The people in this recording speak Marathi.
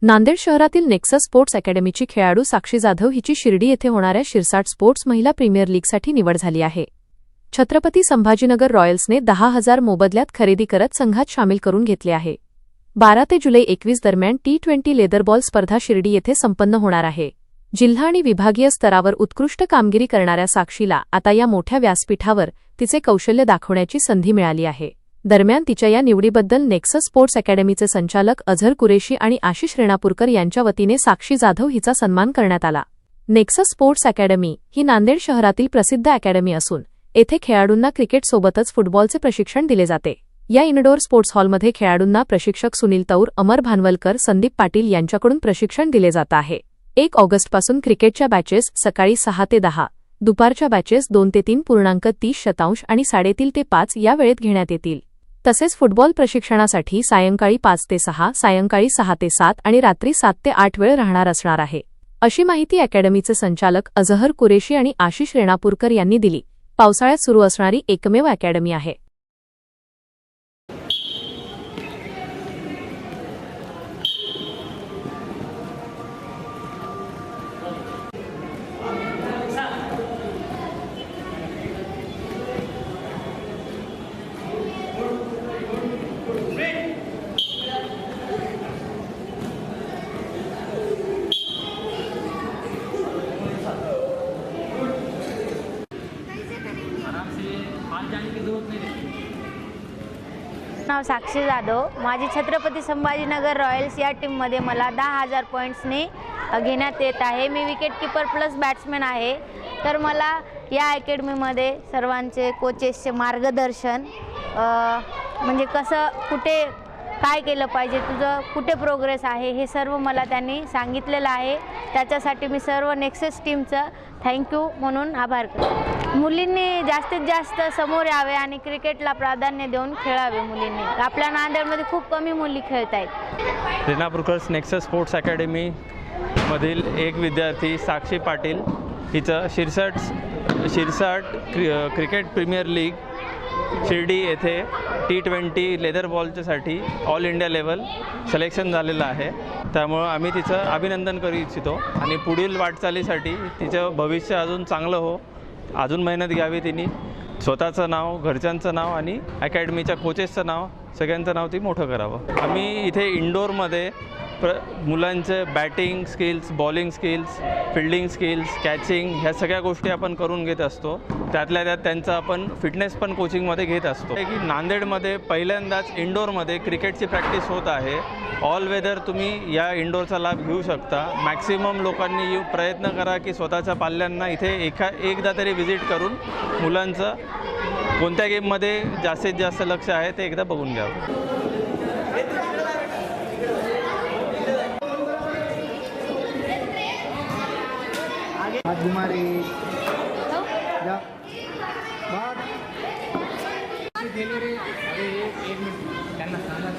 नांदेड शहरातील नेक्सस स्पोर्ट्स अकॅडमीची खेळाडू साक्षी जाधव हिची शिर्डी येथे होणाऱ्या शिरसाट स्पोर्ट्स महिला प्रीमियर लीगसाठी निवड झाली आहे। छत्रपती संभाजीनगर रॉयल्सने 10,000 मोबदल्यात खरेदी करत संघात सामील करून घेतले आहे। 12 ते जुलै 21 दरम्यान T20 लेदरबॉल स्पर्धा शिर्डी येथे संपन्न होणार आहे। जिल्हा आणि विभागीय स्तरावर उत्कृष्ट कामगिरी करणाऱ्या साक्षीला आता या मोठ्या व्यासपीठावर तिचे कौशल्य दाखवण्याची संधी मिळाली आहे। दरम्यान तिच्या या निवडीबद्दल नेक्सस स्पोर्ट्स अकॅडमीचे संचालक अझहर कुरेशी आणि आशिष रेणापूरकर यांच्या वतीने साक्षी जाधव हिचा सन्मान करण्यात आला। नेक्सस स्पोर्ट्स अकॅडमी ही नांदेड शहरातील प्रसिद्ध अकॅडमी असून येथे खेळाडूंना क्रिकेटसोबतच फुटबॉलचे प्रशिक्षण दिले जाते। या इनडोअर स्पोर्ट्स हॉलमध्ये खेळाडूंना प्रशिक्षक सुनील तौर, अमर भानवलकर, संदीप पाटील यांच्याकडून प्रशिक्षण दिले जात आहे। 1 ऑगस्टपासून क्रिकेटच्या बॅचेस सकाळी 6 ते 10, दुपारच्या बॅचेस 2 ते 3.30 आणि 3:30 ते 5 या वेळेत घेण्यात येतील। तसेच फुटबॉल प्रशिक्षणासाठी सायंकाळी 5 ते 6, सायंकाळी 6 ते 7 आणि रात्री 7 ते 8 वेळ राहणार असणार आहे, अशी माहिती अकॅडमीचे संचालक अझहर कुरेशी आणि आशिष रेणापूरकर यांनी दिली। पावसाळ्यात सुरू असणारी एकमेव अकॅडमी आहे। नाव साक्षी जाधव। माझी छत्रपती संभाजीनगर रॉयल्स या टीममध्ये मला 10,000 पॉईंट्सने घेण्यात येत आहे। मी विकेटकीपर प्लस बॅट्समॅन आहे। तर मला या अकॅडमीमध्ये सर्वांचे कोचेसचे मार्गदर्शन, म्हणजे कसं कुठे काय केलं पाहिजे, तुझं कुठे प्रोग्रेस आहे, हे सर्व मला त्यांनी सांगितलेलं आहे। त्याच्यासाठी मी सर्व नेक्सस टीमचं थँक्यू म्हणून आभार करतो। मुलींनी जास्तीत जास्त समोर यावे आणि क्रिकेटला प्राधान्य देऊन खेळावे। मुलींनी आपल्या नांदेडमध्ये खूप कमी मुली खेळत आहेत। रेणापूरकर नेक्सस स्पोर्ट्स अकॅडमी मधील एक विद्यार्थी साक्षी पाटील हिचं Shirsat cricket premier league Shirdi येथे T20 लेदर बॉलच्यासाठी ऑल इंडिया लेवल सिलेक्शन झालेलं आहे। त्यामुळं आम्ही तिचं अभिनंदन करू इच्छितो आणि पुढील वाटचालीसाठी तिचं भविष्य अजून चांगलं हो, अजून मेहनत घ्यावी। तिने स्वतःचं नाव, घरच्यांचं नाव आणि अकॅडमीच्या कोचेसचं नाव, सगळ्यांचं नाव ती मोठं करावं। आम्ही इथे इंडोरमध्ये मुलांचे batting skills, bowling skills, fielding skills, catching ह्या सगळ्या गोष्टी आपण करून घेत असतो। त्यातल्या त्यात त्यांचं आपण फिटनेस पण कोचिंगमध्ये घेत असतो। की नांदेडमध्ये पहिल्यांदाच इंडोरमध्ये क्रिकेटची प्रॅक्टिस होत आहे। ऑल वेदर तुम्ही या इंडोरचा लाभ घेऊ शकता। मॅक्सिमम लोकांनी प्रयत्न करा की स्वतःच्या पाल्यांना इथे एकदा तरी व्हिजिट करून मुलांचं कोणत्या गेममध्ये जास्तीत जास्त लक्ष आहे ते एकदा बघून घ्यावं। कुमारी जा बात दिली रे। अरे एक मिनिट त्यांना सांगा।